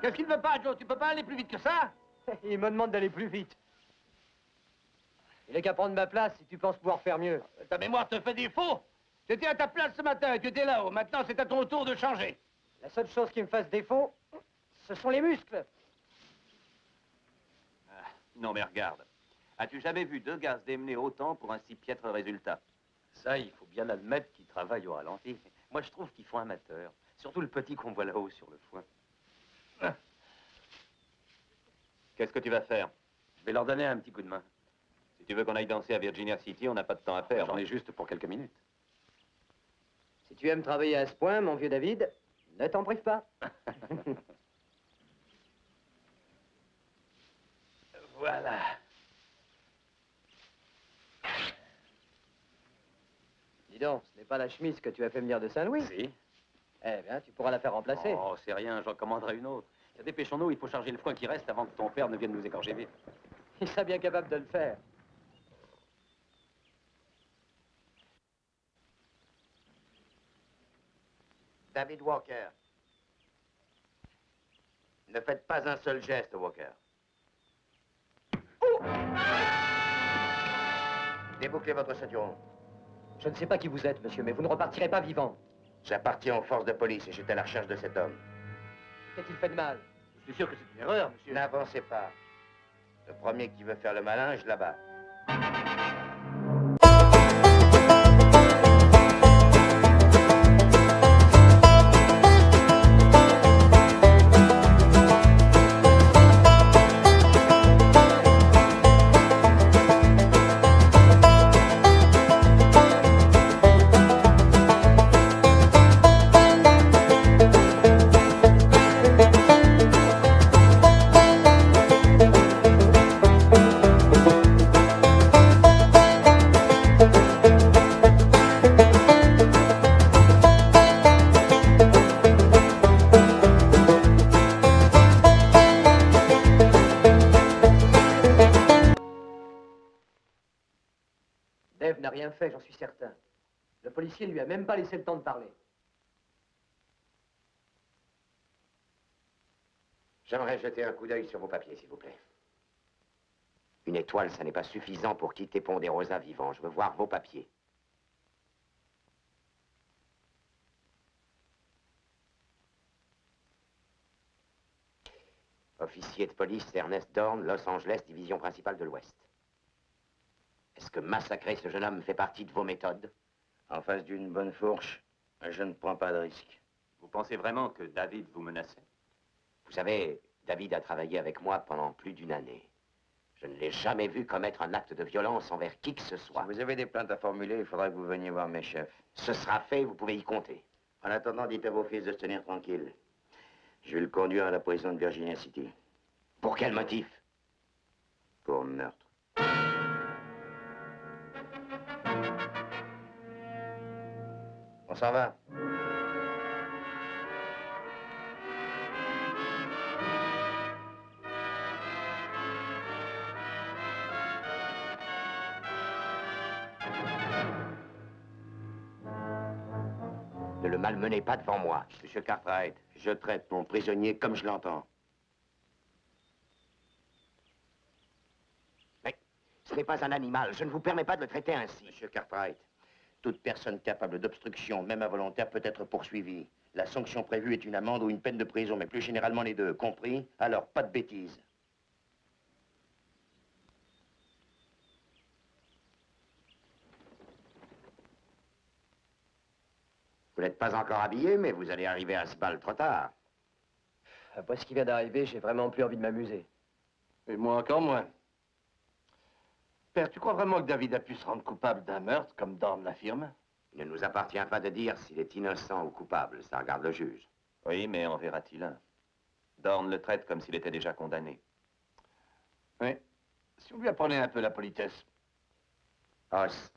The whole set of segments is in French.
Qu'est-ce qu'il ne veut pas, Joe? Tu peux pas aller plus vite que ça? Il me demande d'aller plus vite. Il est qu'à prendre ma place si tu penses pouvoir faire mieux. Ta mémoire te fait défaut. Tu étais à ta place ce matin et tu étais là-haut. Maintenant, c'est à ton tour de changer. La seule chose qui me fasse défaut, ce sont les muscles. Ah, non, mais regarde. As-tu jamais vu deux gars se démener autant pour un si piètre résultat? Ça, il faut bien admettre qu'ils travaillent au ralenti. Moi, je trouve qu'ils font amateur. Surtout le petit qu'on voit là-haut sur le foin. Qu'est-ce que tu vas faire? Je vais leur donner un petit coup de main. Si tu veux qu'on aille danser à Virginia City, on n'a pas de temps à perdre. J'en ai juste pour quelques minutes. Si tu aimes travailler à ce point, mon vieux David, ne t'en prive pas. Voilà. Dis donc, ce n'est pas la chemise que tu as fait venir de Saint-Louis? Si. Eh bien, tu pourras la faire remplacer. Oh, c'est rien, j'en commanderai une autre. Dépêchons-nous, il faut charger le foin qui reste avant que ton père ne vienne nous égorger vite. Il serait bien capable de le faire. David Walker. Ne faites pas un seul geste, Walker. Oh! Débouclez votre ceinturon. Je ne sais pas qui vous êtes, monsieur, mais vous ne repartirez pas vivant. J'appartiens aux forces de police et j'étais à la recherche de cet homme. Qu'est-il fait de mal? Je suis sûr que c'est une erreur, monsieur. N'avancez pas. Le premier qui veut faire le malin, je l'abats. Dave n'a rien fait, j'en suis certain. Le policier ne lui a même pas laissé le temps de parler. J'aimerais jeter un coup d'œil sur vos papiers, s'il vous plaît. Une étoile, ça n'est pas suffisant pour quitter Ponderosa vivant. Je veux voir vos papiers. Officier de police, Ernest Dorn, Los Angeles, division principale de l'Ouest. Est-ce que massacrer ce jeune homme fait partie de vos méthodes? En face d'une bonne fourche, je ne prends pas de risque. Vous pensez vraiment que David vous menaçait? Vous savez, David a travaillé avec moi pendant plus d'une année. Je ne l'ai jamais vu commettre un acte de violence envers qui que ce soit. Si vous avez des plaintes à formuler, il faudra que vous veniez voir mes chefs. Ce sera fait, vous pouvez y compter. En attendant, dites à vos fils de se tenir tranquille. Je vais le conduire à la prison de Virginia City. Pour quel motif? Pour meurtre. On s'en va. Ne le malmenez pas devant moi. Monsieur Cartwright, je traite mon prisonnier comme je l'entends. Mais ce n'est pas un animal. Je ne vous permets pas de le traiter ainsi. Monsieur Cartwright, toute personne capable d'obstruction, même involontaire, peut être poursuivie. La sanction prévue est une amende ou une peine de prison, mais plus généralement les deux. Compris? Alors, pas de bêtises. Vous n'êtes pas encore habillé, mais vous allez arriver à ce bal trop tard. Après ce qui vient d'arriver, j'ai vraiment plus envie de m'amuser. Et moi encore moins. Père, tu crois vraiment que David a pu se rendre coupable d'un meurtre, comme Dorn l'affirme? Il ne nous appartient pas de dire s'il est innocent ou coupable. Ça regarde le juge. Oui, mais en verra-t-il un? Dorn le traite comme s'il était déjà condamné. Oui. Si on lui apprenait un peu la politesse. Hoss,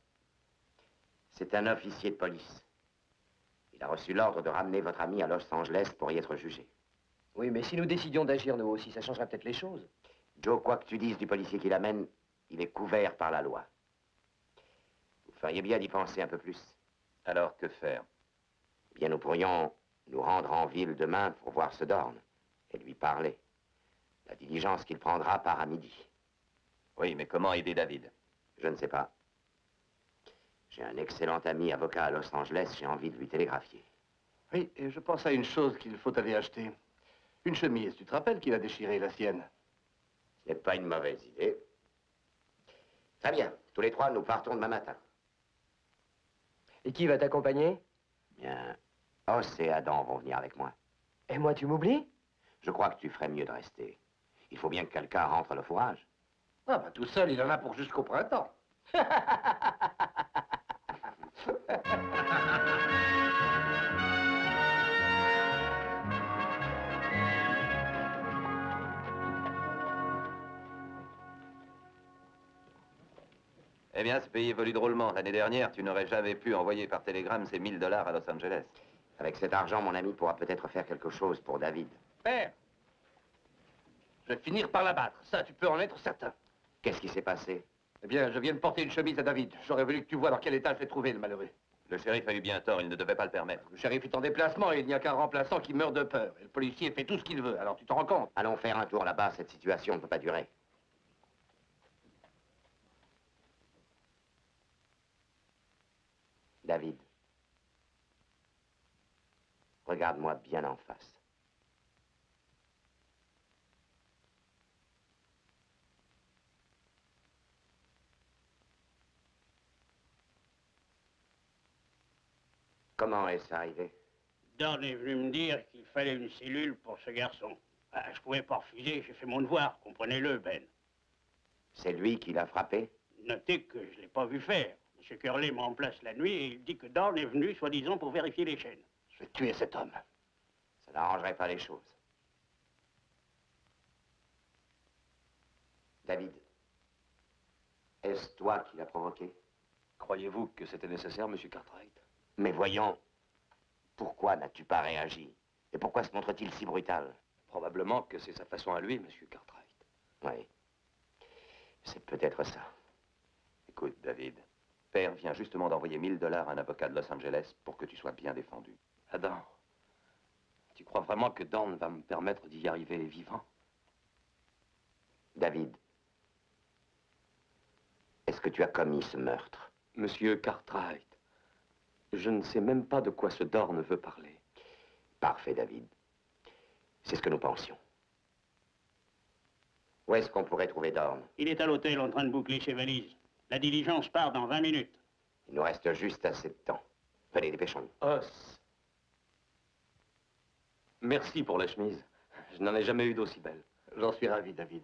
c'est un officier de police. Il a reçu l'ordre de ramener votre ami à Los Angeles pour y être jugé. Oui, mais si nous décidions d'agir nous aussi, ça changerait peut-être les choses. Joe, quoi que tu dises du policier qui l'amène, il est couvert par la loi. Vous feriez bien d'y penser un peu plus. Alors, que faire? Eh bien, nous pourrions nous rendre en ville demain pour voir ce Dorn et lui parler. La diligence qu'il prendra part à midi. Oui, mais comment aider David? Je ne sais pas. J'ai un excellent ami avocat à Los Angeles, j'ai envie de lui télégraphier. Oui, et je pense à une chose qu'il faut aller acheter. Une chemise, tu te rappelles qu'il a déchiré la sienne? Ce n'est pas une mauvaise idée. Très bien, tous les trois, nous partons demain matin. Et qui va t'accompagner? Bien, Os et Adam vont venir avec moi. Et moi, tu m'oublies? Je crois que tu ferais mieux de rester. Il faut bien que quelqu'un rentre le fourrage. Ah, bah tout seul, il en a pour jusqu'au printemps. Eh bien, ce pays évolue drôlement. L'année dernière, tu n'aurais jamais pu envoyer par télégramme ces 1000 $ à Los Angeles. Avec cet argent, mon ami pourra peut-être faire quelque chose pour David. Père, je vais finir par l'abattre. Ça, tu peux en être certain. Qu'est-ce qui s'est passé? Eh bien, je viens de porter une chemise à David. J'aurais voulu que tu vois dans quel état je l'ai trouvé, le malheureux. Le shérif a eu bien tort, il ne devait pas le permettre. Le shérif est en déplacement et il n'y a qu'un remplaçant qui meurt de peur. Et le policier fait tout ce qu'il veut, alors tu t'en rends compte? Allons faire un tour là-bas, cette situation ne peut pas durer. David, regarde-moi bien en face. Comment est-ce arrivé? Dorn est venu me dire qu'il fallait une cellule pour ce garçon. Ah, je pouvais pas refuser, j'ai fait mon devoir, comprenez-le, Ben. C'est lui qui l'a frappé? Notez que je l'ai pas vu faire. M. Curley me remplace la nuit et il dit que Dorn est venu, soi-disant, pour vérifier les chaînes. Je vais tuer cet homme. Ça n'arrangerait pas les choses. David, est-ce toi qui l'as provoqué? Croyez-vous que c'était nécessaire, Monsieur Cartwright? Mais voyons, pourquoi n'as-tu pas réagi? Et pourquoi se montre-t-il si brutal? Probablement que c'est sa façon à lui, Monsieur Cartwright. Oui, c'est peut-être ça. Écoute, David, Père vient justement d'envoyer 1000 $ à un avocat de Los Angeles pour que tu sois bien défendu. Adam, tu crois vraiment que Dorn va me permettre d'y arriver vivant? David, est-ce que tu as commis ce meurtre? Monsieur Cartwright, je ne sais même pas de quoi ce Dorn veut parler. Parfait, David. C'est ce que nous pensions. Où est-ce qu'on pourrait trouver Dorn? Il est à l'hôtel en train de boucler ses valises. La diligence part dans 20 minutes. Il nous reste juste assez de temps. Venez, dépêchons-nous. Os. Merci pour la chemise. Je n'en ai jamais eu d'aussi belle. J'en suis ravi, David.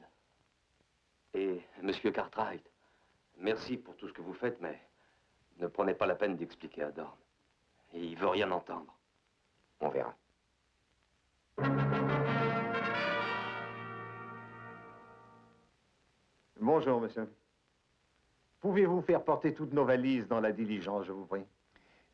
Et, Monsieur Cartwright, merci pour tout ce que vous faites, mais ne prenez pas la peine d'expliquer à Dorn. Il veut rien entendre. On verra. Bonjour, monsieur. Pouvez-vous faire porter toutes nos valises dans la diligence, je vous prie?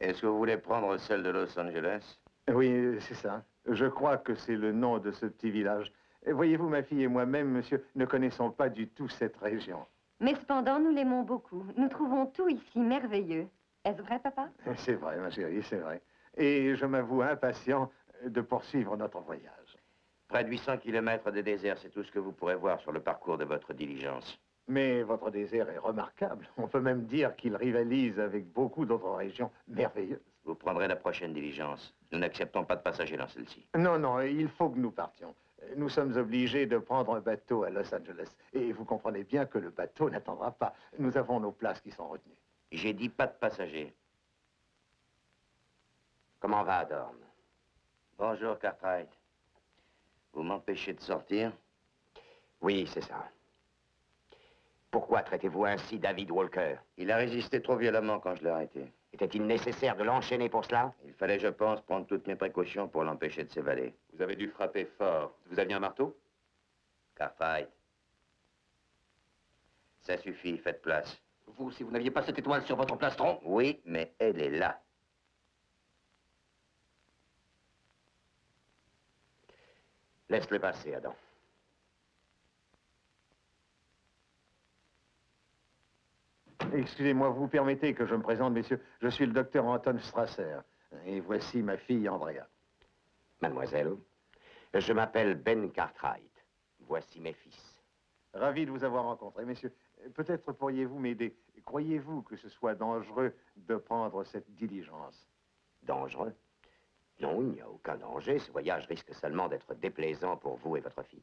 Est-ce que vous voulez prendre celle de Los Angeles? Oui, c'est ça. Je crois que c'est le nom de ce petit village. Et voyez-vous, ma fille et moi-même, monsieur, ne connaissons pas du tout cette région. Mais cependant, nous l'aimons beaucoup. Nous trouvons tout ici merveilleux. Est-ce vrai, papa? C'est vrai, ma chérie, c'est vrai. Et je m'avoue impatient de poursuivre notre voyage. Près de 800 kilomètres de désert, c'est tout ce que vous pourrez voir sur le parcours de votre diligence. Mais votre désert est remarquable. On peut même dire qu'il rivalise avec beaucoup d'autres régions merveilleuses. Vous prendrez la prochaine diligence. Nous n'acceptons pas de passagers dans celle-ci. Non, non, il faut que nous partions. Nous sommes obligés de prendre un bateau à Los Angeles. Et vous comprenez bien que le bateau n'attendra pas. Nous avons nos places qui sont retenues. J'ai dit pas de passagers. Comment va, Dorn? Bonjour, Cartwright. Vous m'empêchez de sortir? Oui, c'est ça. Pourquoi traitez-vous ainsi David Walker? Il a résisté trop violemment quand je l'ai arrêté. Était-il nécessaire de l'enchaîner pour cela? Il fallait, je pense, prendre toutes mes précautions pour l'empêcher de s'évader. Vous avez dû frapper fort. Vous aviez un marteau? Cartwright. Ça suffit, faites place. Vous, si vous n'aviez pas cette étoile sur votre plastron? Oui, mais elle est là. Laisse-le passer, Adam. Excusez-moi, vous permettez que je me présente, messieurs. Je suis le docteur Anton Strasser. Et voici ma fille Andrea. Mademoiselle, je m'appelle Ben Cartwright. Voici mes fils. Ravi de vous avoir rencontré, messieurs. Peut-être pourriez-vous m'aider. Croyez-vous que ce soit dangereux de prendre cette diligence? Dangereux? Non, il n'y a aucun danger. Ce voyage risque seulement d'être déplaisant pour vous et votre fille.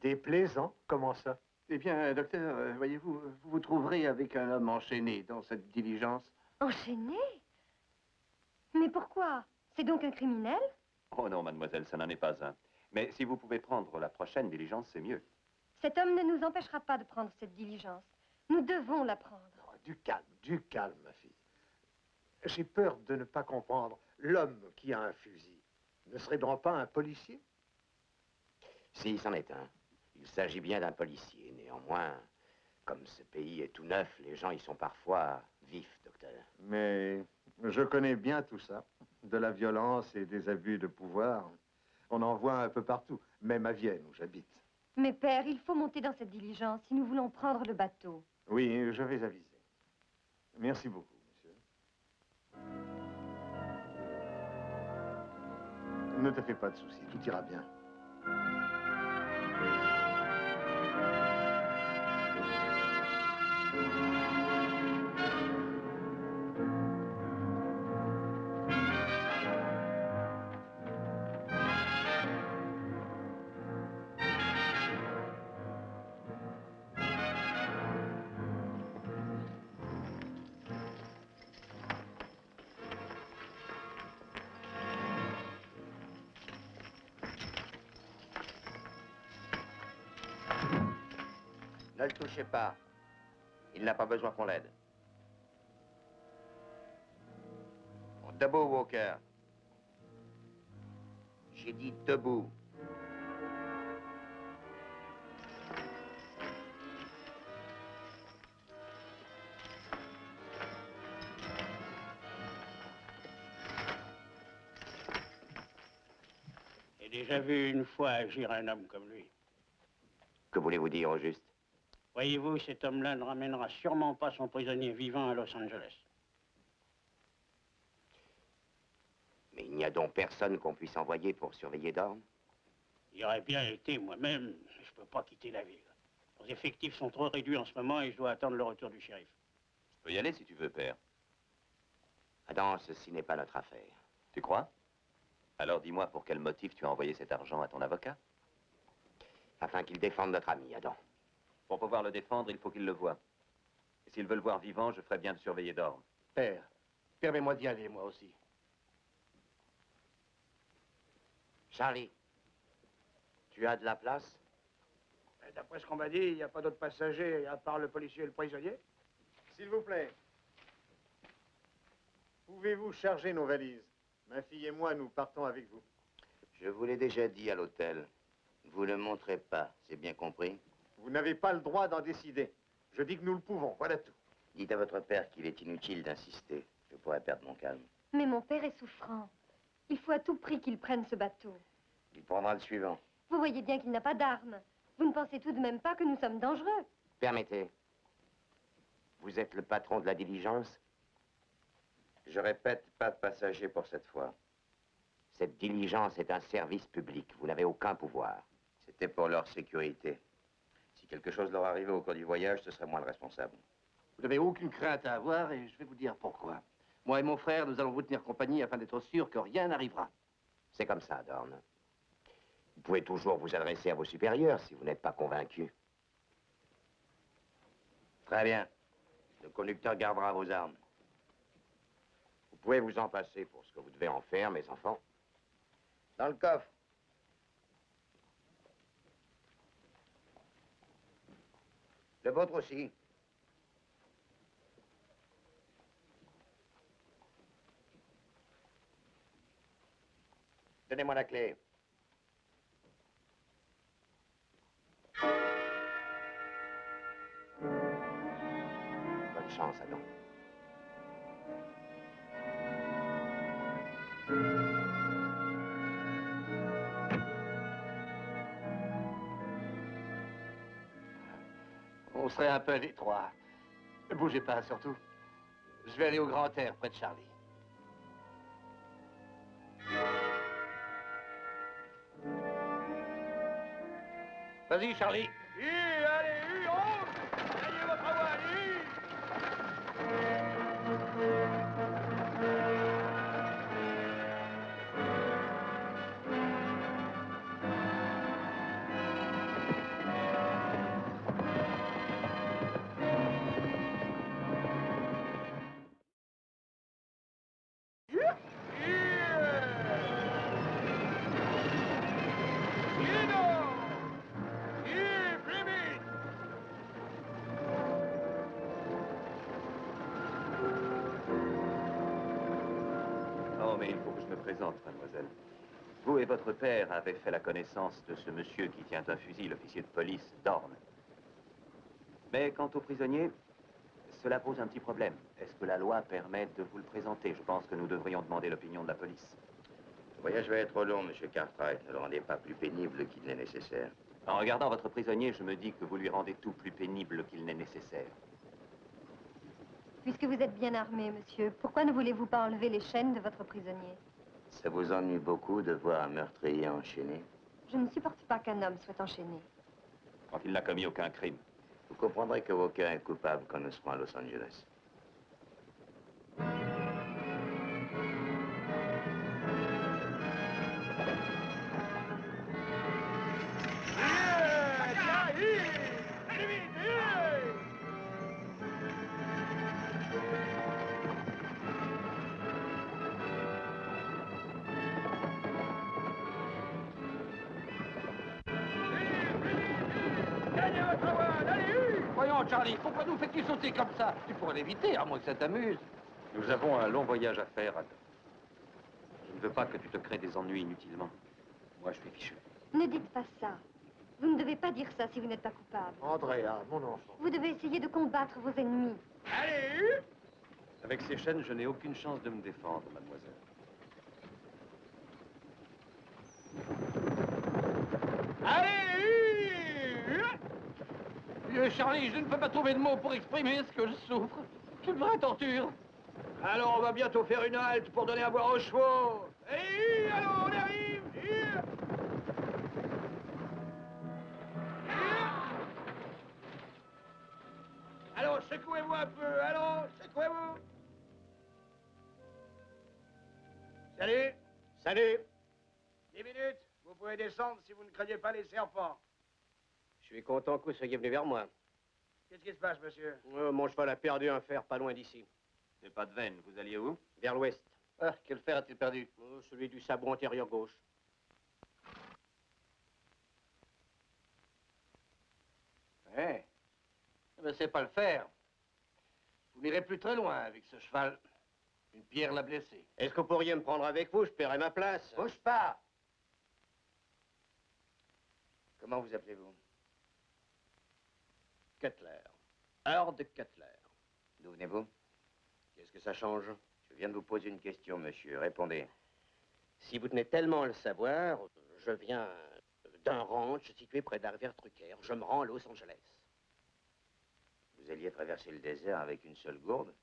Déplaisant? Comment ça? Eh bien, docteur, voyez-vous, vous vous trouverez avec un homme enchaîné dans cette diligence. Enchaîné? Mais pourquoi? C'est donc un criminel? Oh non, mademoiselle, ça n'en est pas un. Mais si vous pouvez prendre la prochaine diligence, c'est mieux. Cet homme ne nous empêchera pas de prendre cette diligence. Nous devons la prendre. Oh, du calme, ma fille. J'ai peur de ne pas comprendre. L'homme qui a un fusil ne serait donc pas un policier? Si, c'en est un. Il s'agit bien d'un policier. Néanmoins, comme ce pays est tout neuf, les gens y sont parfois vifs, docteur. Mais je connais bien tout ça. De la violence et des abus de pouvoir. On en voit un peu partout, même à Vienne, où j'habite. Mais père, il faut monter dans cette diligence si nous voulons prendre le bateau. Oui, je vais aviser. Merci beaucoup, monsieur. Ne te fais pas de soucis, tout ira bien. Ne le touchez pas. Il n'a pas besoin qu'on l'aide. Debout, Walker. J'ai dit debout. J'ai déjà vu une fois agir un homme comme lui. Que voulez-vous dire au juste? Voyez-vous, cet homme-là ne ramènera sûrement pas son prisonnier vivant à Los Angeles. Mais il n'y a donc personne qu'on puisse envoyer pour surveiller Dorn? Il aurait bien été moi-même, mais je ne peux pas quitter la ville. Nos effectifs sont trop réduits en ce moment et je dois attendre le retour du shérif. Je peux y aller si tu veux, père. Adam, ceci n'est pas notre affaire. Tu crois? Alors dis-moi pour quel motif tu as envoyé cet argent à ton avocat? Afin qu'il défende notre ami, Adam. Pour pouvoir le défendre, il faut qu'il le voie. Et s'il veut le voir vivant, je ferai bien de surveiller Dorn. Père, permets-moi d'y aller, moi aussi. Charlie, tu as de la place? D'après ce qu'on m'a dit, il n'y a pas d'autres passagers à part le policier et le prisonnier. S'il vous plaît. Pouvez-vous charger nos valises? Ma fille et moi, nous partons avec vous. Je vous l'ai déjà dit à l'hôtel. Vous ne montrez pas, c'est bien compris? Vous n'avez pas le droit d'en décider. Je dis que nous le pouvons, voilà tout. Dites à votre père qu'il est inutile d'insister. Je pourrais perdre mon calme. Mais mon père est souffrant. Il faut à tout prix qu'il prenne ce bateau. Il prendra le suivant. Vous voyez bien qu'il n'a pas d'armes. Vous ne pensez tout de même pas que nous sommes dangereux. Permettez. Vous êtes le patron de la diligence? Je répète, pas de passagers pour cette fois. Cette diligence est un service public. Vous n'avez aucun pouvoir. C'était pour leur sécurité. Si quelque chose leur arrivait au cours du voyage, ce serait moi le responsable. Vous n'avez aucune crainte à avoir et je vais vous dire pourquoi. Moi et mon frère, nous allons vous tenir compagnie afin d'être sûrs que rien n'arrivera. C'est comme ça, Dorn. Vous pouvez toujours vous adresser à vos supérieurs si vous n'êtes pas convaincu. Très bien. Le conducteur gardera vos armes. Vous pouvez vous en passer pour ce que vous devez en faire, mes enfants. Dans le coffre. Le vôtre aussi. Donnez-moi la clé. Bonne chance, Adam. On serait un peu à l'étroit. Ne bougez pas, surtout. Je vais aller au grand air près de Charlie. Vas-y, Charlie. Allez, on! Gagnez votre voix, allez! Oh, mais il faut que je me présente, mademoiselle. Vous et votre père avez fait la connaissance de ce monsieur qui tient un fusil, l'officier de police Dorn. Mais quant au prisonnier, cela pose un petit problème. Est-ce que la loi permet de vous le présenter? Je pense que nous devrions demander l'opinion de la police. Le voyage va être long, monsieur Cartwright. Ne le rendez pas plus pénible qu'il n'est nécessaire. En regardant votre prisonnier, je me dis que vous lui rendez tout plus pénible qu'il n'est nécessaire. Puisque vous êtes bien armé, monsieur, pourquoi ne voulez-vous pas enlever les chaînes de votre prisonnier? Ça vous ennuie beaucoup de voir un meurtrier enchaîné? Je ne supporte pas qu'un homme soit enchaîné. Quand il n'a commis aucun crime. Vous comprendrez que aucun est coupable quand nous serons à Los Angeles. Voyons, Charlie, pourquoi nous fais-tu sauter comme ça? Tu pourrais l'éviter, à moins que ça t'amuse. Nous avons un long voyage à faire, Adam. Je ne veux pas que tu te crées des ennuis inutilement. Moi, je suis fichu. Ne dites pas ça. Vous ne devez pas dire ça si vous n'êtes pas coupable. Andrea, mon enfant. Vous devez essayer de combattre vos ennemis. Allez! Avec ces chaînes, je n'ai aucune chance de me défendre, mademoiselle. Vieux Charlie, je ne peux pas trouver de mots pour exprimer ce que je souffre. C'est une vraie torture. Alors, on va bientôt faire une halte pour donner à boire aux chevaux. Hé, allons, on arrive. Allons, secouez-vous un peu. Allons, secouez-vous. Salut. Salut. 10 minutes. Vous pouvez descendre si vous ne craignez pas les serpents. Je suis content que vous soyez venu vers moi. Qu'est-ce qui se passe, monsieur? Mon cheval a perdu un fer pas loin d'ici. C'est pas de veine. Vous alliez où? Vers l'ouest. Ah, quel fer a-t-il perdu? Celui du sabot antérieur gauche. Eh ben, c'est pas le fer. Vous n'irez plus très loin avec ce cheval. Une pierre l'a blessé. Est-ce que vous pourriez me prendre avec vous? Je paierai ma place. Bouge pas! Comment vous appelez-vous? Cutler. Hard Cutler. D'où venez-vous? Qu'est-ce que ça change? Je viens de vous poser une question, monsieur. Répondez. Si vous tenez tellement à le savoir, je viens d'un ranch situé près de la rivière Trucker. Je me rends à Los Angeles. Vous alliez traverser le désert avec une seule gourde?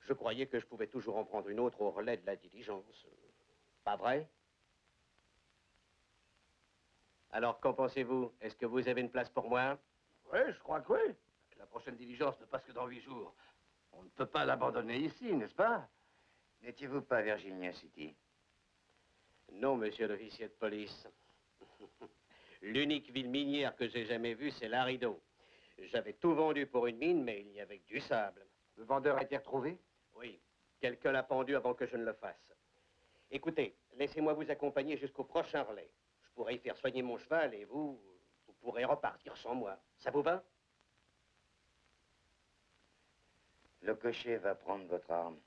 Je croyais que je pouvais toujours en prendre une autre au relais de la diligence. Pas vrai? Alors, qu'en pensez-vous? Est-ce que vous avez une place pour moi? Oui, je crois que oui. La prochaine diligence ne passe que dans 8 jours. On ne peut pas l'abandonner ici, n'est-ce pas? N'étiez-vous pas à Virginia City? Non, monsieur l'officier de police. L'unique ville minière que j'ai jamais vue, c'est Laredo. J'avais tout vendu pour une mine, mais il y avait que du sable. Le vendeur a été retrouvé? Oui, quelqu'un l'a pendu avant que je ne le fasse. Écoutez, laissez-moi vous accompagner jusqu'au prochain relais. Je pourrai y faire soigner mon cheval et vous pourrez repartir sans moi. Ça vous va? Le cocher va prendre votre arme.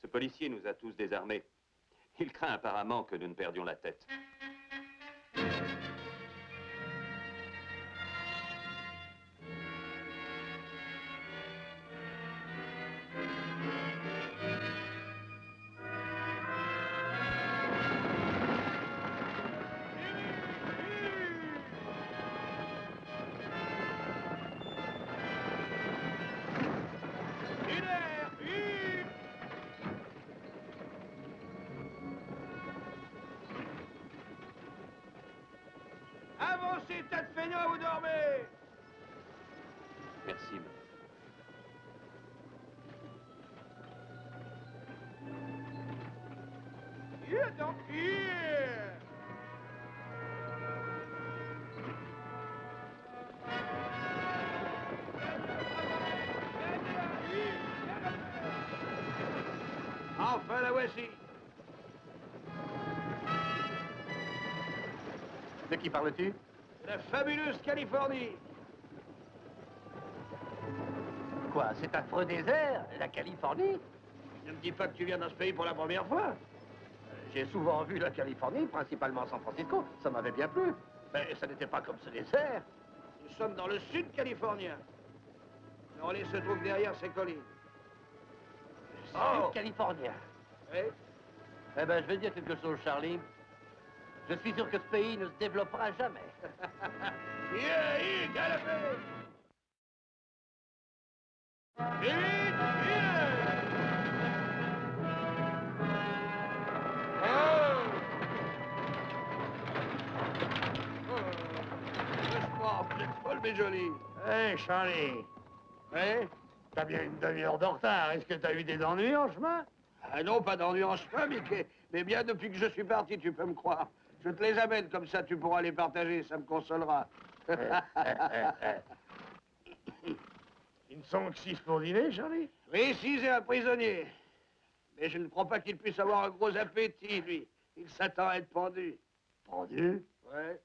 Ce policier nous a tous désarmés. Il craint apparemment que nous ne perdions la tête. avancez, tas de feignants, vous dormez! Merci, maître. Donc, enfin, la voici. De qui parles-tu? La fabuleuse Californie. Quoi, cet affreux désert? La Californie? Ne me dis pas que tu viens dans ce pays pour la première fois. J'ai souvent vu la Californie, principalement San Francisco. Ça m'avait bien plu. Mais ça n'était pas comme ce désert. Nous sommes dans le sud californien. Le relais se trouve derrière ces collines. Sud californien. Oui? Eh ben, je vais dire quelque chose, Charlie. Je suis sûr que ce pays ne se développera jamais. Galopez! Vite, vous êtes folle, mais jolie. Hé, Charlie, Oui? t'as bien une demi-heure de retard. Est-ce que t'as eu des ennuis en chemin? Ah non, pas d'ennui en chemin, Mickey. Mais bien depuis que je suis parti, tu peux me croire. Je te les amène, comme ça tu pourras les partager, ça me consolera. Ils ne sont que 6 pour dîner, Charlie? Oui, 6 et un prisonnier. Mais je ne crois pas qu'il puisse avoir un gros appétit, lui. Il s'attend à être pendu. Pendu? Ouais.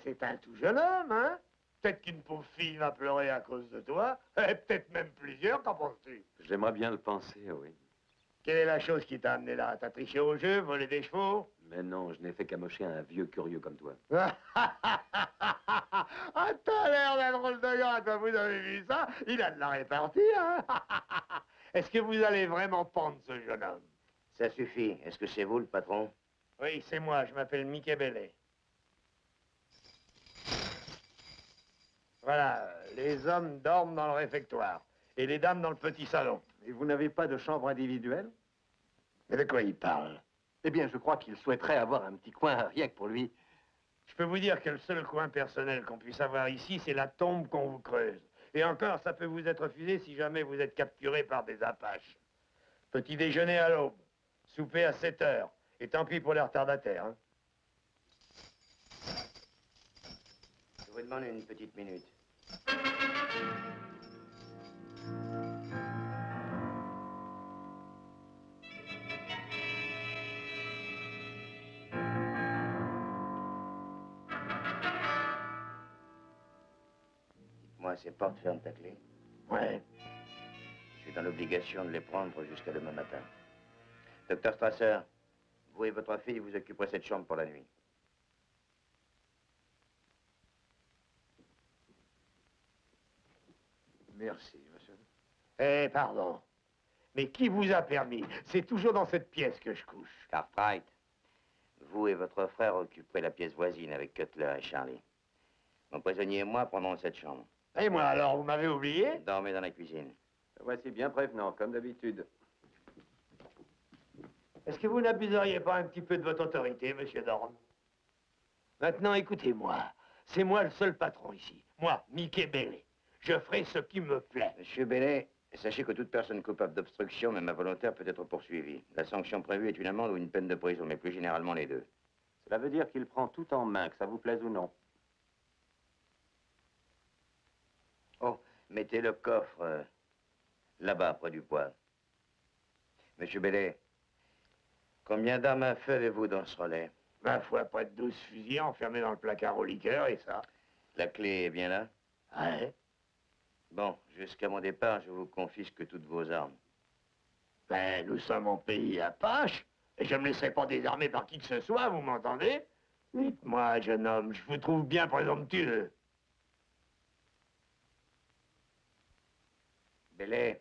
C'est un tout jeune homme, hein? Peut-être qu'une pauvre fille va pleurer à cause de toi. Et peut-être même plusieurs, qu'en penses-tu? J'aimerais bien le penser, oui. Quelle est la chose qui t'a amené là? T'as triché au jeu, volé des chevaux? Mais non, je n'ai fait qu'amocher un vieux curieux comme toi. Ah, t'as l'air d'un drôle de gars, toi, vous avez vu ça? Il a de la répartie, hein? Est-ce que vous allez vraiment pendre ce jeune homme? Ça suffit. Est-ce que c'est vous, le patron? Oui, c'est moi, je m'appelle Mickey Bellet. Voilà, les hommes dorment dans le réfectoire et les dames dans le petit salon. Et vous n'avez pas de chambre individuelle? Mais de quoi il parle? Eh bien, je crois qu'il souhaiterait avoir un petit coin rien que pour lui. Je peux vous dire que le seul coin personnel qu'on puisse avoir ici, c'est la tombe qu'on vous creuse. Et encore, ça peut vous être refusé si jamais vous êtes capturé par des Apaches. Petit déjeuner à l'aube, souper à 7 heures. Et tant pis pour les retardataires, hein. Je vous demande une petite minute. Dites-moi, ces portes ferment ta clé? Ouais. Je suis dans l'obligation de les prendre jusqu'à demain matin. Docteur Strasser, vous et votre fille vous occuperez cette chambre pour la nuit. Merci, monsieur. Eh, pardon. Mais qui vous a permis? C'est toujours dans cette pièce que je couche. Cartwright, vous et votre frère occuperez la pièce voisine avec Cutler et Charlie. Mon prisonnier et moi prendrons cette chambre. Et moi, alors, vous m'avez oublié? Dormez dans la cuisine. Voici bien prévenant, comme d'habitude. Est-ce que vous n'abuseriez pas un petit peu de votre autorité, monsieur Dorn? Maintenant, écoutez-moi. C'est moi le seul patron ici. Moi, Mickey Bellet. Je ferai ce qui me plaît. Monsieur Bellet, sachez que toute personne coupable d'obstruction, même involontaire, peut être poursuivie. La sanction prévue est une amende ou une peine de prison, mais plus généralement les deux. Cela veut dire qu'il prend tout en main, que ça vous plaise ou non. Oh, mettez le coffre là-bas, près du poêle. Monsieur Bellet, combien d'armes à feu avez-vous dans ce relais? Ma foi, près de 12 fusils enfermés dans le placard au liqueur, et ça. La clé est bien là? Ouais. Bon, jusqu'à mon départ, je vous confisque toutes vos armes. Ben, nous sommes en pays Apache, et je ne me laisserai pas désarmer par qui que ce soit, vous m'entendez? Dites-moi, jeune homme, je vous trouve bien présomptueux. Bellet,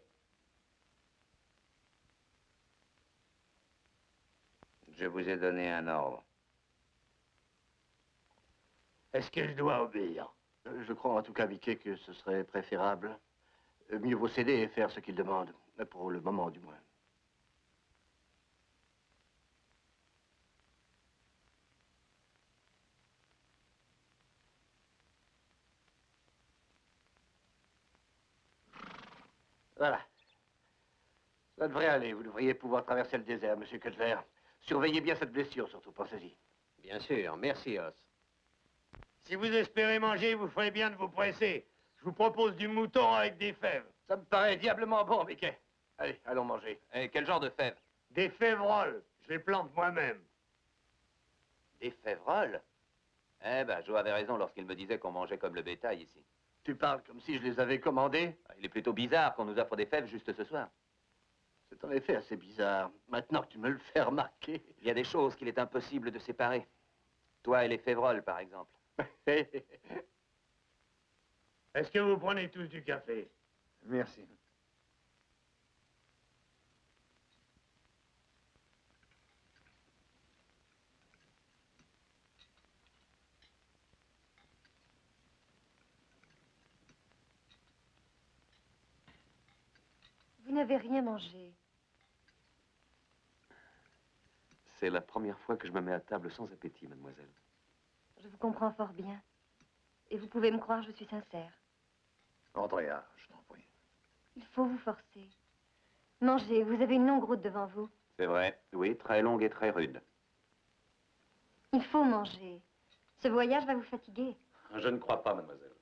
je vous ai donné un ordre. Est-ce que je dois obéir? Je crois en tout cas, Mickey, que ce serait préférable. Mieux vaut céder et faire ce qu'il demande. Pour le moment, du moins. Voilà. Ça devrait aller. Vous devriez pouvoir traverser le désert, monsieur Cutler. Surveillez bien cette blessure, surtout. Pensez-y. Bien sûr. Merci, Os. Si vous espérez manger, vous ferez bien de vous presser. Je vous propose du mouton avec des fèves. Ça me paraît diablement bon, Mickey. Allez, allons manger. Et quel genre de fèves? Des févroles. Je les plante moi-même. Des févroles? Eh ben, Joe avait raison lorsqu'il me disait qu'on mangeait comme le bétail ici. Tu parles comme si je les avais commandés? Il est plutôt bizarre qu'on nous offre des fèves juste ce soir. C'est en effet assez bizarre. Maintenant que tu me le fais remarquer. Il y a des choses qu'il est impossible de séparer. Toi et les févroles, par exemple. Est-ce que vous prenez tous du café? Merci. Vous n'avez rien mangé. C'est la première fois que je me mets à table sans appétit, mademoiselle. Je vous comprends fort bien. Et vous pouvez me croire, je suis sincère. Andrea, je t'en prie. Il faut vous forcer. Mangez, vous avez une longue route devant vous. C'est vrai, oui, très longue et très rude. Il faut manger. Ce voyage va vous fatiguer. Je ne crois pas, mademoiselle.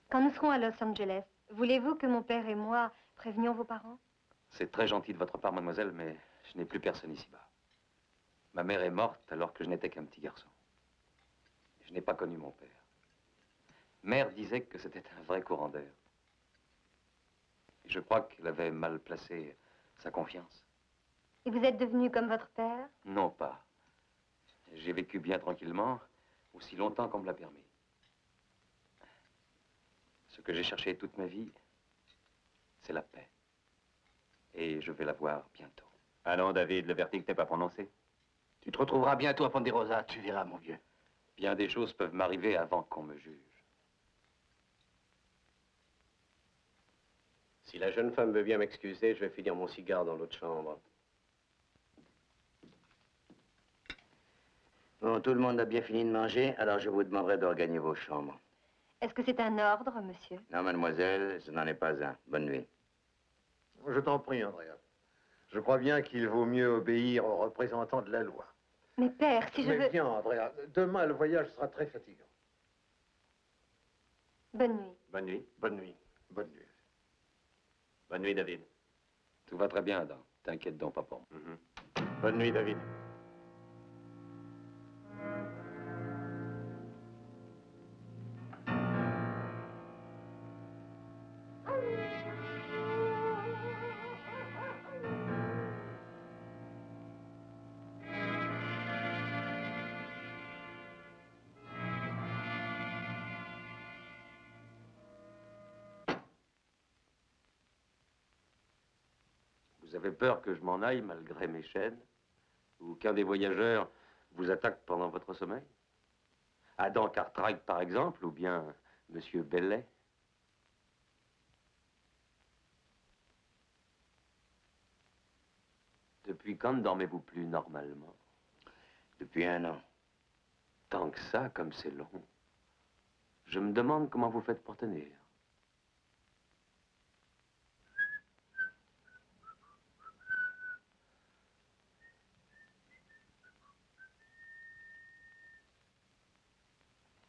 Quand nous serons à Los Angeles, voulez-vous que mon père et moi prévenions vos parents? C'est très gentil de votre part, mademoiselle, mais je n'ai plus personne ici-bas. Ma mère est morte alors que je n'étais qu'un petit garçon. Je n'ai pas connu mon père. Mère disait que c'était un vrai courant d'air. Et je crois qu'elle avait mal placé sa confiance. Et vous êtes devenu comme votre père? Non pas. J'ai vécu bien tranquillement, aussi longtemps qu'on me l'a permis. Ce que j'ai cherché toute ma vie, c'est la paix. Et je vais la voir bientôt. Allons, David, le verdict n'est pas prononcé. Tu te retrouveras bientôt à Ponderosa, tu verras, mon vieux. Bien des choses peuvent m'arriver avant qu'on me juge. Si la jeune femme veut bien m'excuser, je vais finir mon cigare dans l'autre chambre. Bon, tout le monde a bien fini de manger, alors je vous demanderai de regagner vos chambres. Est-ce que c'est un ordre, monsieur? Non, mademoiselle, ce n'en est pas un. Bonne nuit. Je t'en prie, Andrea. Je crois bien qu'il vaut mieux obéir aux représentants de la loi. Mais père, si je Mais veux... bien, Andrea, demain le voyage sera très fatigant. Bonne nuit. Bonne nuit. Bonne nuit. Bonne nuit. Bonne nuit, David. Tout va très bien, Adam. T'inquiète donc pas pour moi. Bonne nuit, David. Vous avez peur que je m'en aille malgré mes chaînes? Ou qu'un des voyageurs vous attaque pendant votre sommeil? Adam Cartwright, par exemple, ou bien Monsieur Bellet? Depuis quand ne dormez-vous plus normalement? Depuis 1 an. Tant que ça, comme c'est long. Je me demande comment vous faites pour tenir.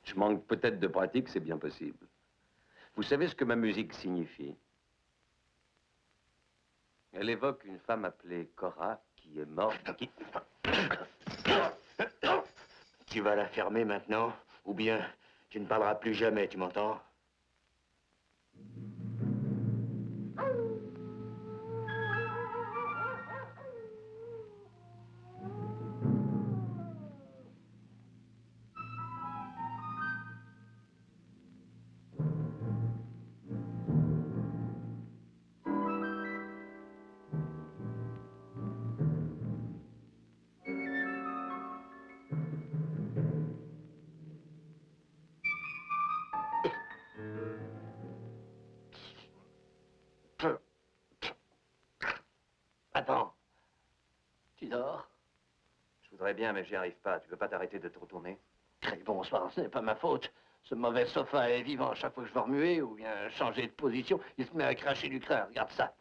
Je manque peut-être de pratique, c'est bien possible. Vous savez ce que ma musique signifie? Elle évoque une femme appelée Cora qui est morte, qui... Tu vas la fermer maintenant, ou bien tu ne parleras plus jamais, tu m'entends? dors? Je voudrais bien, mais j'y arrive pas. Tu peux pas t'arrêter de te retourner? Très bonsoir, ce n'est pas ma faute. Ce mauvais sofa est vivant. Chaque fois que je veux remuer ou bien changer de position, il se met à cracher du crin. Regarde ça.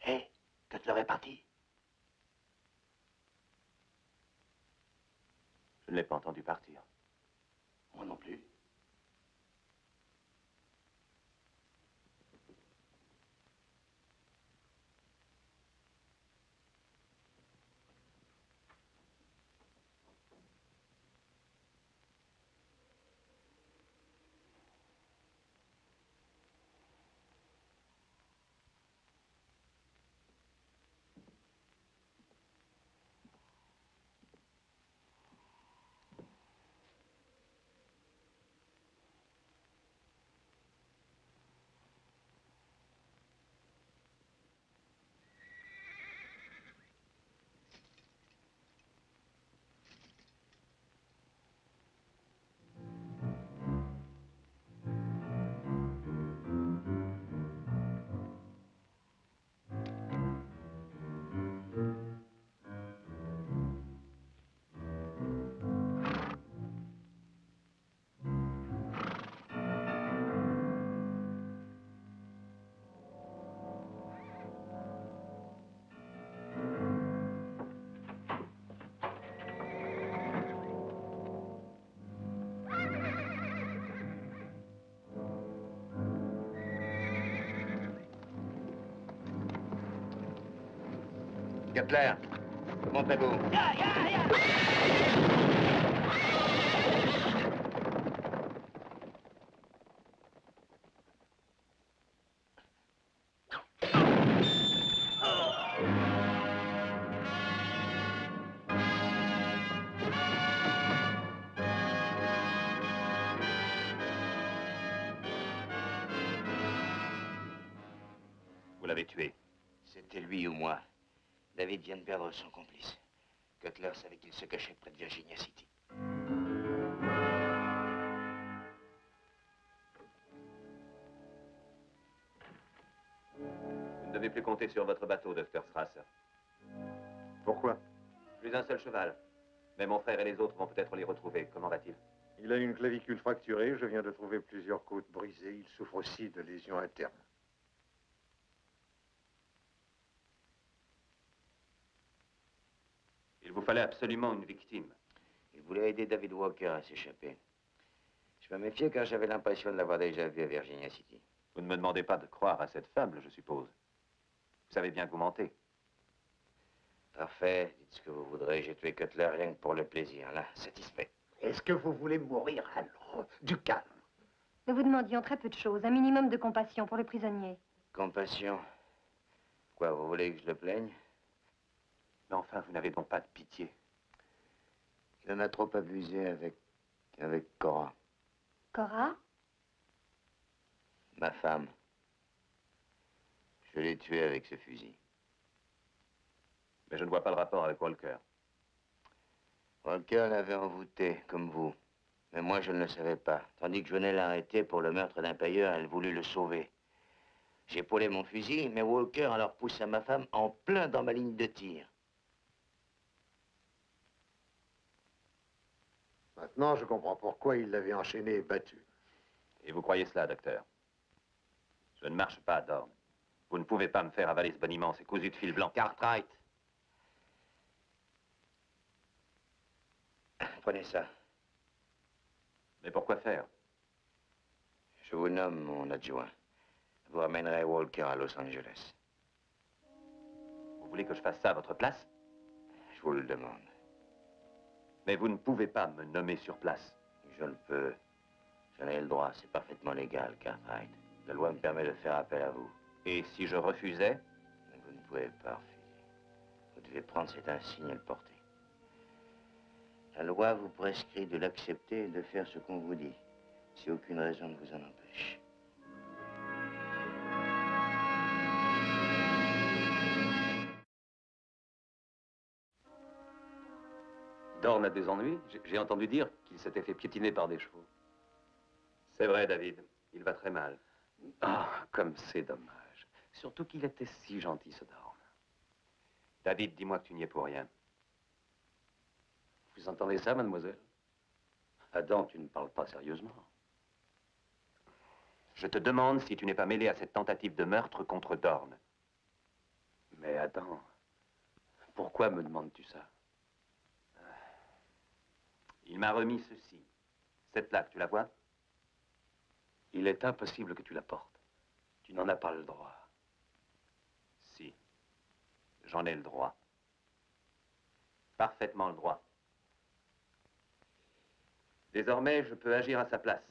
Hé, Cutler est parti. Je ne l'ai pas entendu partir. Moi non plus. Cutler, montrez-vous. Vous l'avez tué. C'était lui ou moi. David vient de perdre son complice. Cutler savait qu'il se cachait près de Virginia City. Vous ne devez plus compter sur votre bateau, Dr. Strasser. Pourquoi? Plus un seul cheval. Mais mon frère et les autres vont peut-être les retrouver. Comment va-t-il? Il a une clavicule fracturée, je viens de trouver plusieurs côtes brisées. Il souffre aussi de lésions internes. Il vous fallait absolument une victime. Il voulait aider David Walker à s'échapper. Je me méfiais car j'avais l'impression de l'avoir déjà vu à Virginia City. Vous ne me demandez pas de croire à cette fable, je suppose. Vous savez bien que vous mentez. Parfait, dites ce que vous voudrez. J'ai tué Cutler rien que pour le plaisir, là, satisfait. Est-ce que vous voulez mourir alors? Du calme. Nous vous demandions très peu de choses, un minimum de compassion pour le prisonnier. Compassion. Quoi, vous voulez que je le plaigne? Mais enfin, vous n'avez donc pas de pitié. Il en a trop abusé avec Cora. Cora? Ma femme. Je l'ai tuée avec ce fusil. Mais je ne vois pas le rapport avec Walker. Walker l'avait envoûté, comme vous. Mais moi, je ne le savais pas. Tandis que je venais l'arrêter pour le meurtre d'un payeur, elle voulut le sauver. J'ai épaulé mon fusil, mais Walker alors poussa ma femme en plein dans ma ligne de tir. Maintenant, je comprends pourquoi il l'avait enchaîné et battu. Et vous croyez cela, docteur? Je ne marche pas, Dorn. Vous ne pouvez pas me faire avaler ce boniment, c'est cousu de fil blanc. Cartwright. Prenez ça. Mais pourquoi faire? Je vous nomme mon adjoint. Vous ramènerez Walker à Los Angeles. Vous voulez que je fasse ça à votre place? Je vous le demande. Mais vous ne pouvez pas me nommer sur place. Je le peux. J'en ai le droit, c'est parfaitement légal, Cartwright. La loi me permet de faire appel à vous. Et si je refusais? Vous ne pouvez pas refuser. Vous devez prendre cet insigne et le porter. La loi vous prescrit de l'accepter et de faire ce qu'on vous dit, si aucune raison ne vous en empêche. Dorn a des ennuis? J'ai entendu dire qu'il s'était fait piétiner par des chevaux. C'est vrai, David. Il va très mal. Ah, comme c'est dommage. Surtout qu'il était si gentil, ce Dorn. David, dis-moi que tu n'y es pour rien. Vous entendez ça, mademoiselle? Adam, tu ne parles pas sérieusement. Je te demande si tu n'es pas mêlé à cette tentative de meurtre contre Dorn. Mais Adam, pourquoi me demandes-tu ça? Il m'a remis ceci. Cette plaque, tu la vois? Il est impossible que tu la portes. Tu n'en as pas le droit. Si. J'en ai le droit. Parfaitement le droit. Désormais, je peux agir à sa place.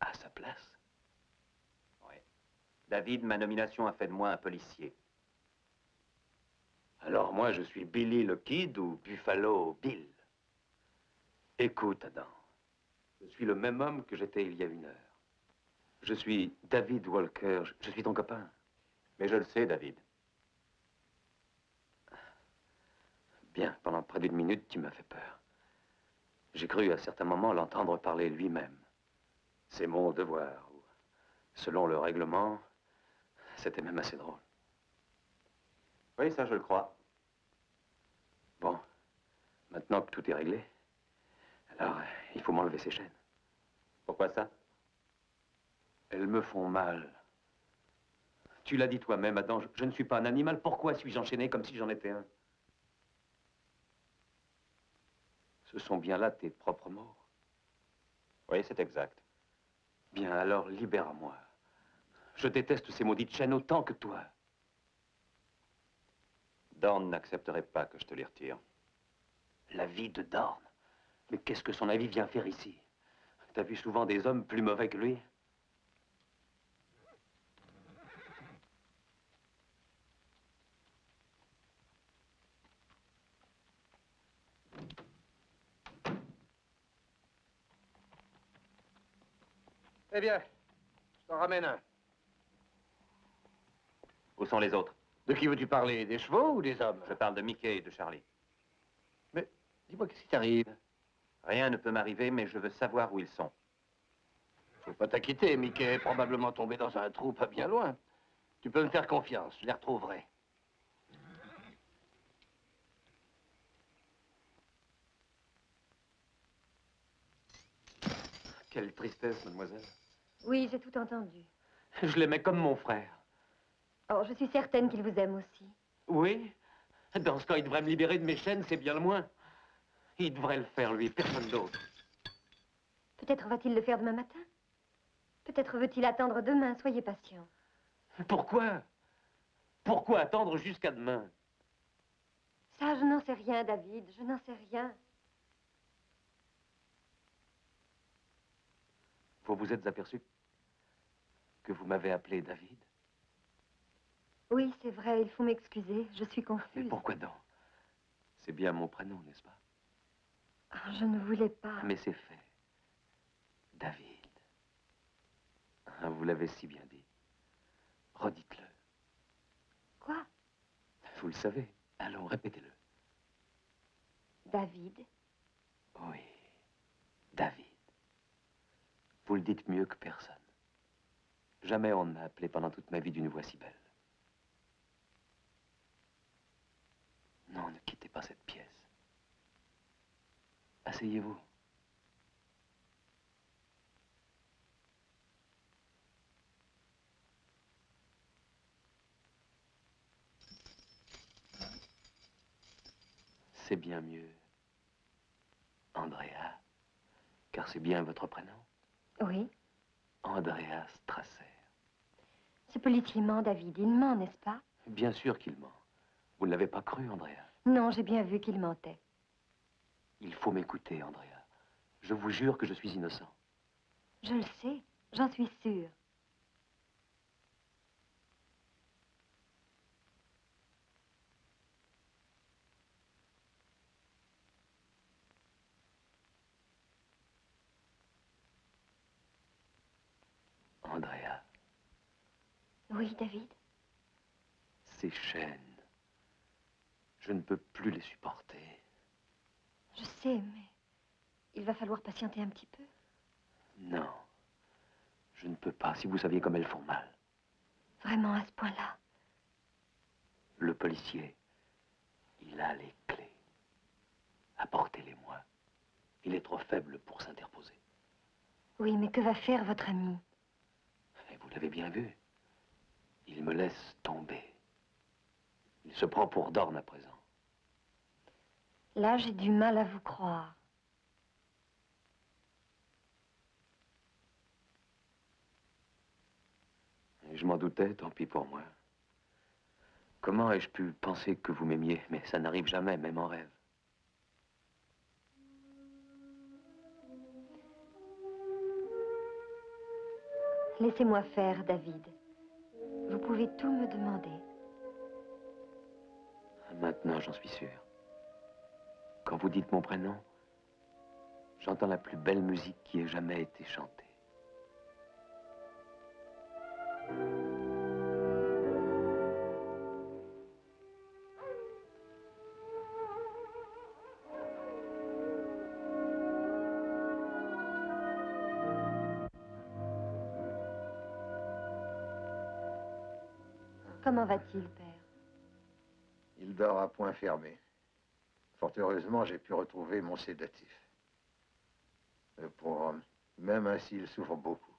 À sa place? Oui. David, ma nomination a fait de moi un policier. Alors moi, je suis Billy le Kid ou Buffalo Bill? Écoute, Adam, je suis le même homme que j'étais il y a 1 heure. Je suis David Walker, je suis ton copain. Mais je le sais, David. Bien, pendant près d'1 minute, tu m'as fait peur. J'ai cru à certains moments l'entendre parler lui-même. C'est mon devoir. Selon le règlement, c'était même assez drôle. Oui, ça je le crois. Bon, maintenant que tout est réglé, alors il faut m'enlever ces chaînes. Pourquoi ça? Elles me font mal. Tu l'as dit toi-même, Adam, je ne suis pas un animal. Pourquoi suis-je enchaîné comme si j'en étais un? Ce sont bien là tes propres mots. Oui, c'est exact. Bien, alors libère-moi. Je déteste ces maudites chaînes autant que toi. Dorn n'accepterait pas que je te les retire. La vie de Dorn? Mais qu'est-ce que son avis vient faire ici? T'as vu souvent des hommes plus mauvais que lui? Eh bien, je t'en ramène un. Où sont les autres? De qui veux-tu parler? Des chevaux ou des hommes? Je parle de Mickey et de Charlie. Mais dis-moi, qu'est-ce qui t'arrive? Rien ne peut m'arriver, mais je veux savoir où ils sont. Faut pas t'inquiéter, Mickey est probablement tombé dans un trou pas bien loin. Tu peux me faire confiance, je les retrouverai. Quelle tristesse, mademoiselle. Oui, j'ai tout entendu. Je l'aimais comme mon frère. Oh, je suis certaine qu'il vous aime aussi. Oui? Dans ce cas, il devrait me libérer de mes chaînes, c'est bien le moins. Il devrait le faire, lui, personne d'autre. Peut-être va-t-il le faire demain matin. Peut-être veut-il attendre demain, soyez patient. Pourquoi? Pourquoi attendre jusqu'à demain? Ça, je n'en sais rien, David, je n'en sais rien. Vous vous êtes aperçu que vous m'avez appelé David? Oui, c'est vrai, il faut m'excuser, je suis confuse. Mais pourquoi donc? C'est bien mon prénom, n'est-ce pas? Ah, je ne voulais pas. Mais c'est fait. David. Ah, vous l'avez si bien dit. Redites-le. Quoi? Vous le savez. Allons, répétez-le. David? Oui, David. Vous le dites mieux que personne. Jamais on ne m'a appelé pendant toute ma vie d'une voix si belle. Non, ne quittez pas cette pièce. Asseyez-vous. C'est bien mieux. Andrea, car c'est bien votre prénom. Oui. Andrea Strasser. Ce policier ment, David, il ment, n'est-ce pas? Bien sûr qu'il ment. Vous ne l'avez pas cru, Andrea? Non, j'ai bien vu qu'il mentait. Il faut m'écouter, Andrea. Je vous jure que je suis innocent. Je le sais, j'en suis sûre. Andrea, Oui, David. ces chaînes, je ne peux plus les supporter. Je sais, mais il va falloir patienter un petit peu. Non, je ne peux pas, si vous saviez comme elles font mal. Vraiment à ce point-là. Le policier, il a les clés. Apportez-les-moi. Il est trop faible pour s'interposer. Oui, mais que va faire votre ami? Et vous l'avez bien vu. Il me laisse tomber. Il se prend pour Dorn à présent. Là, j'ai du mal à vous croire. Et je m'en doutais, tant pis pour moi. Comment ai-je pu penser que vous m'aimiez? Mais ça n'arrive jamais, même en rêve. Laissez-moi faire, David. Vous pouvez tout me demander. Maintenant, j'en suis sûr. Quand vous dites mon prénom, j'entends la plus belle musique qui ait jamais été chantée. Comment va-t-il, père? Il dort à point fermé. Fort heureusement, j'ai pu retrouver mon sédatif. Le pauvre homme, même ainsi, il souffre beaucoup.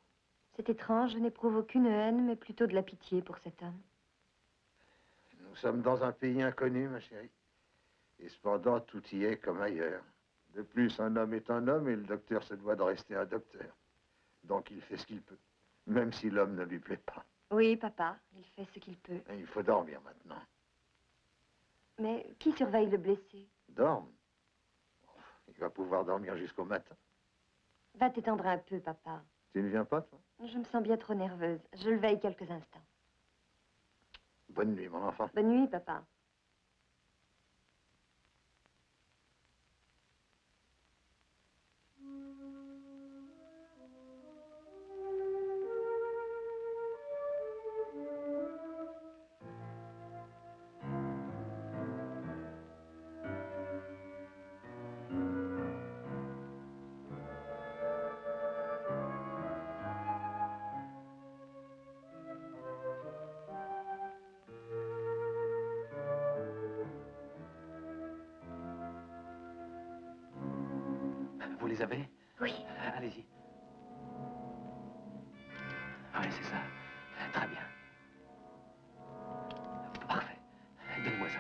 C'est étrange, je n'éprouve aucune haine, mais plutôt de la pitié pour cet homme. Nous sommes dans un pays inconnu, ma chérie. Et cependant, tout y est comme ailleurs. De plus, un homme est un homme et le docteur se doit de rester un docteur. Donc il fait ce qu'il peut, même si l'homme ne lui plaît pas. Oui, papa, il fait ce qu'il peut. Et il faut dormir maintenant. Mais qui surveille le blessé? Dorme. Il va pouvoir dormir jusqu'au matin. Va t'étendre un peu, papa. Tu ne viens pas, toi? Je me sens bien trop nerveuse. Je le veille quelques instants. Bonne nuit, mon enfant. Bonne nuit, papa. Vous les avez? Oui. Allez-y. Oui, c'est ça. Très bien. Parfait. Donnez-moi ça.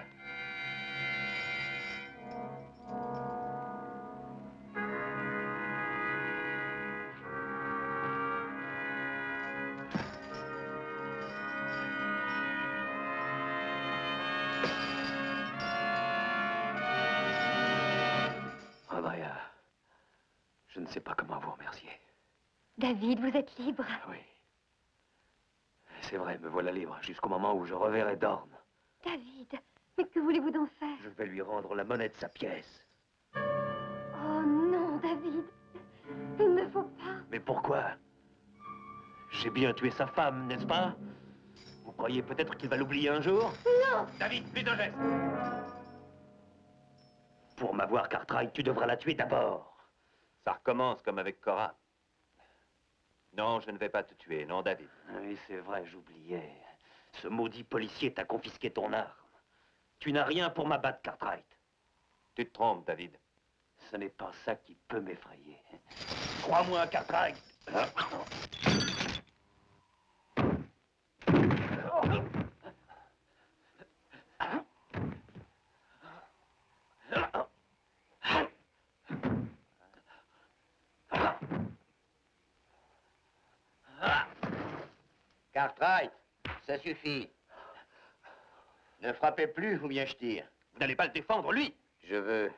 Andrea, je ne sais pas comment vous remercier. David, vous êtes libre. Oui. C'est vrai, me voilà libre, jusqu'au moment où je reverrai Dorn. David, mais que voulez-vous donc faire? Je vais lui rendre la monnaie de sa pièce. Oh non, David. Il ne faut pas. Mais pourquoi? J'ai bien tué sa femme, n'est-ce pas? Vous croyez peut-être qu'il va l'oublier un jour? Non! David, fais un geste! Pour m'avoir, Cartwright, tu devras la tuer d'abord. Ça recommence comme avec Cora. Non, je ne vais pas te tuer, non, David. Oui, c'est vrai, j'oubliais. Ce maudit policier t'a confisqué ton arme. Tu n'as rien pour m'abattre, Cartwright. Tu te trompes, David. Ce n'est pas ça qui peut m'effrayer. Crois-moi, Cartwright. Cartwright, ça suffit. Ne frappez plus ou bien je tire. Vous n'allez pas le défendre, lui? Je veux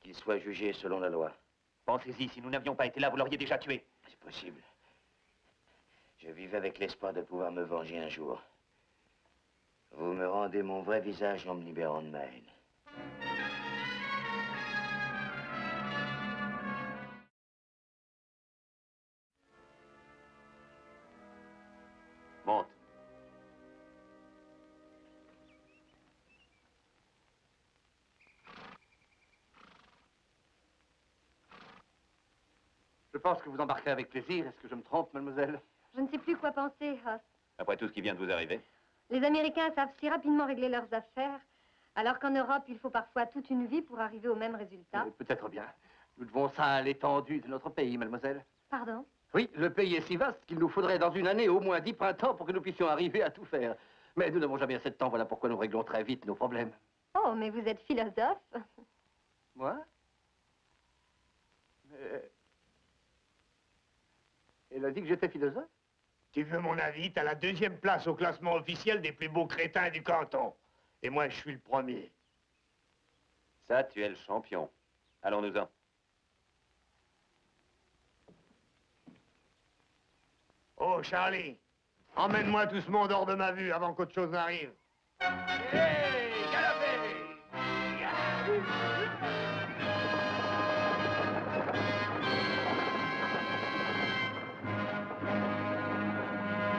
qu'il soit jugé selon la loi. Pensez-y, si nous n'avions pas été là, vous l'auriez déjà tué. possible. Je vivais avec l'espoir de pouvoir me venger un jour. Vous me rendez mon vrai visage en me libérant de ma haine. Monte. Je pense que vous embarquerez avec plaisir. Est-ce que je me trompe, mademoiselle? Je ne sais plus quoi penser, Hoss. Après tout ce qui vient de vous arriver. Les Américains savent si rapidement régler leurs affaires, alors qu'en Europe, il faut parfois toute une vie pour arriver au même résultat. Peut-être bien. Nous devons ça à l'étendue de notre pays, mademoiselle. Pardon? Oui, le pays est si vaste qu'il nous faudrait dans une année au moins 10 printemps pour que nous puissions arriver à tout faire. Mais nous n'avons jamais assez de temps, voilà pourquoi nous réglons très vite nos problèmes. Oh, mais vous êtes philosophe. Moi? Mais... Elle a dit que j'étais philosophe? Tu veux mon avis? T'as la 2e place au classement officiel des plus beaux crétins du canton. Et moi, je suis le 1er. Ça, tu es le champion. Allons-nous-en. Oh, Charlie, emmène-moi tout ce monde hors de ma vue avant qu'autre chose n'arrive. Hey, galopez!